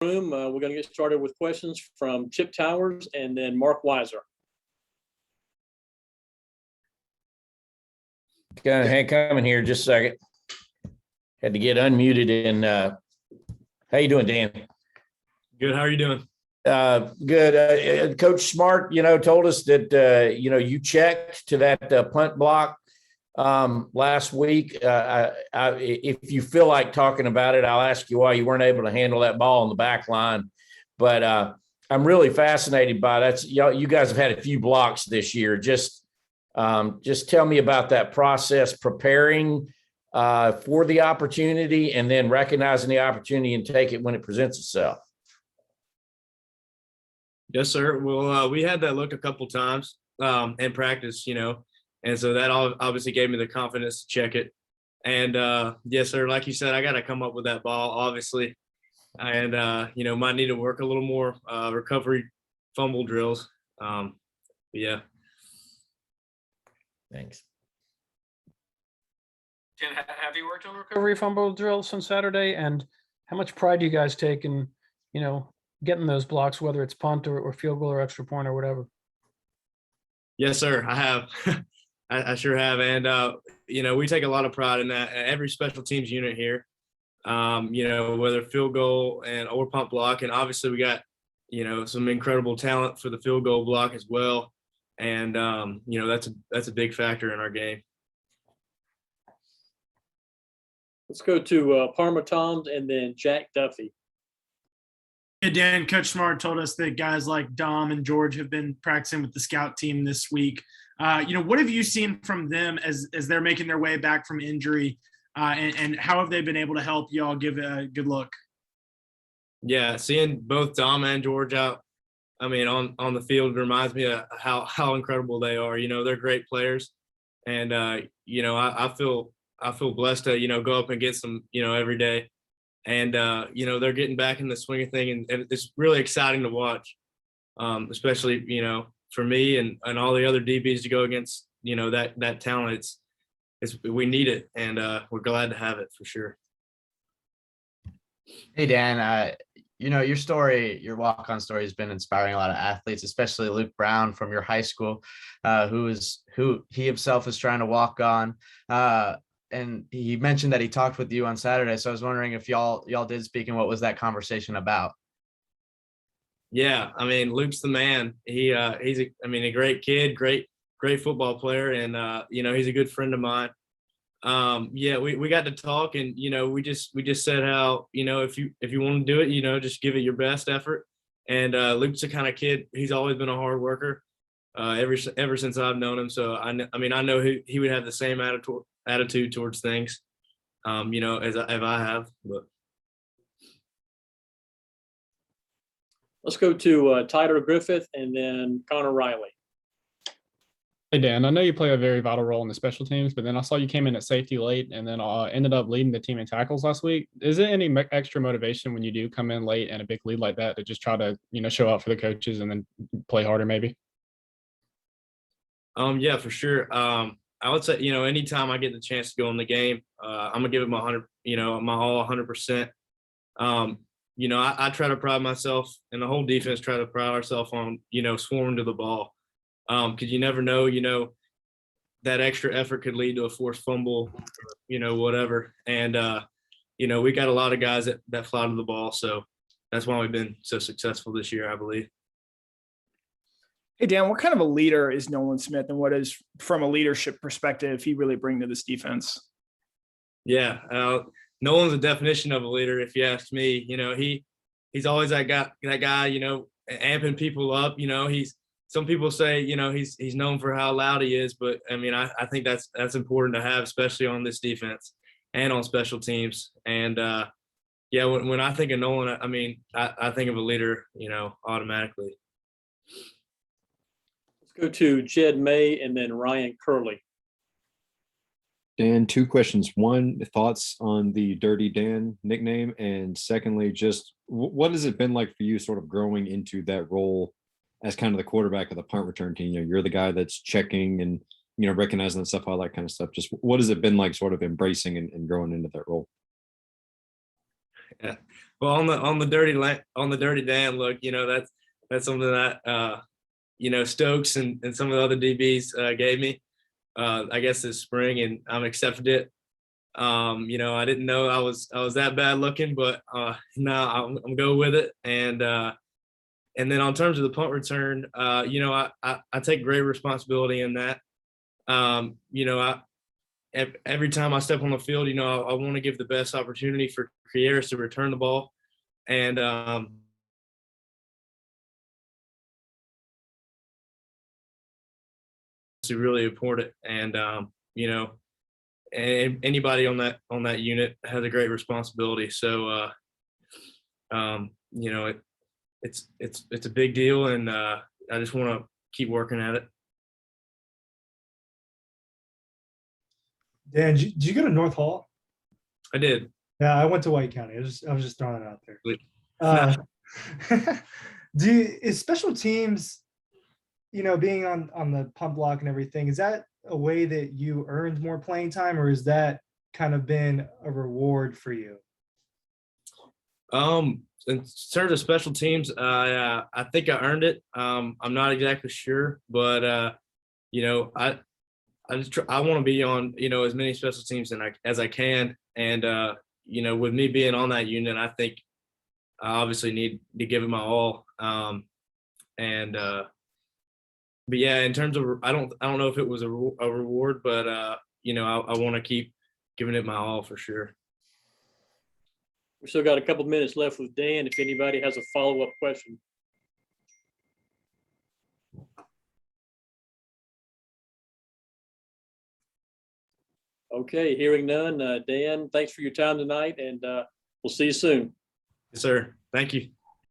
room. We're going to get started with questions from Chip Towers and then Mark Weiser. Hank, come in here just a second. Had to get unmuted. And how you doing, Dan? Good. How are you doing? Good. Coach Smart, told us that, you checked to that punt block last week. If you feel like talking about it, I'll ask you why you weren't able to handle that ball on the back line. But I'm really fascinated by that. You guys have had a few blocks this year. Just tell me about that process, preparing for the opportunity and then recognizing the opportunity and take it when it presents itself. Yes, sir. Well, we had that look a couple times in practice, and so that obviously gave me the confidence to check it. And yes, sir, like you said, I got to come up with that ball, obviously, and might need to work a little more recovery fumble drills. Yeah. Thanks. Jen, have you worked on recovery fumble drills on Saturday? And how much pride do you guys take in, getting those blocks, whether it's punt or field goal or extra point or whatever? Yes, sir. I have. I sure have. And, we take a lot of pride in that. Every special teams unit here, whether field goal or punt block. And obviously we got, some incredible talent for the field goal block as well. And, that's a big factor in our game. Let's go to Parma Toms and then Jack Duffy. Hey, Dan, Coach Smart told us that guys like Dom and George have been practicing with the scout team this week. What have you seen from them as they're making their way back from injury, and how have they been able to help y'all give a good look? Yeah, seeing both Dom and George out, on the field reminds me of how incredible they are. They're great players, and I feel blessed to go up and get some every day. And, they're getting back in the swing of thing, and it's really exciting to watch, especially, for me and all the other DBs to go against, that talent. We need it, and we're glad to have it for sure. Hey, Dan, your story, your walk-on story has been inspiring a lot of athletes, especially Luke Brown from your high school, who he himself is trying to walk on. And he mentioned that he talked with you on Saturday. So I was wondering if y'all did speak, and what was that conversation about? Yeah, Luke's the man. He's a great kid, great football player, and he's a good friend of mine. We got to talk, and we just said how if you want to do it, just give it your best effort. And Luke's the kind of kid, he's always been a hard worker ever since I've known him. So I know he would have the same attitude towards things, as I have. But let's go to Tyler Griffith and then Connor Riley. Hey, Dan, I know you play a very vital role in the special teams, but then I saw you came in at safety late and then ended up leading the team in tackles last week. Is there any extra motivation when you do come in late and a big lead like that to just try to, show out for the coaches and then play harder maybe? Yeah, for sure. I would say, anytime I get the chance to go in the game, I'm gonna give it my my all 100%. I try to pride myself, and the whole defense try to pride ourselves on, swarming to the ball. Because you never know, that extra effort could lead to a forced fumble, whatever. And, we got a lot of guys that fly to the ball. So that's why we've been so successful this year, I believe. Hey, Dan, what kind of a leader is Nolan Smith, and what is, from a leadership perspective, he really bring to this defense? Yeah, Nolan's a definition of a leader, if you ask me. He's always that guy, amping people up. Some people say, he's known for how loud he is, but I think that's important to have, especially on this defense and on special teams. And when I think of Nolan, I think of a leader, automatically. Go to Jed May and then Ryan Curley. Dan, two questions. One, thoughts on the Dirty Dan nickname, and secondly, just what has it been like for you sort of growing into that role as kind of the quarterback of the punt return team? You're the guy that's checking and, recognizing that stuff, all that kind of stuff. Just what has it been like sort of embracing and growing into that role? Yeah. Well, on the dirty Dan look, that's something that Stokes and some of the other DBs gave me, I guess this spring, and I'm accepted it. I didn't know I was that bad looking, but no, I'm go with it. And then on terms of the punt return, I take great responsibility in that. Every time I step on the field, I want to give the best opportunity for Kieras to return the ball. And it's really important. And and anybody on that unit has a great responsibility. So it's a big deal, and I just want to keep working at it. Dan, did you go to North Hall? I did. Yeah, I went to White County. I was just throwing it out there. Sweet. Is special teams, being on the punt block and everything, is that a way that you earned more playing time, or is that kind of been a reward for you? In terms of special teams, I think I earned it. I'm not exactly sure, but I want to be on as many special teams as I can, and with me being on that unit, I think I obviously need to give it my all. But yeah, in terms of I don't know if it was a reward, but I want to keep giving it my all for sure. We still got a couple minutes left with Dan, if anybody has a follow-up question. Okay, hearing none. Dan, thanks for your time tonight, and we'll see you soon. Yes, sir. Thank you.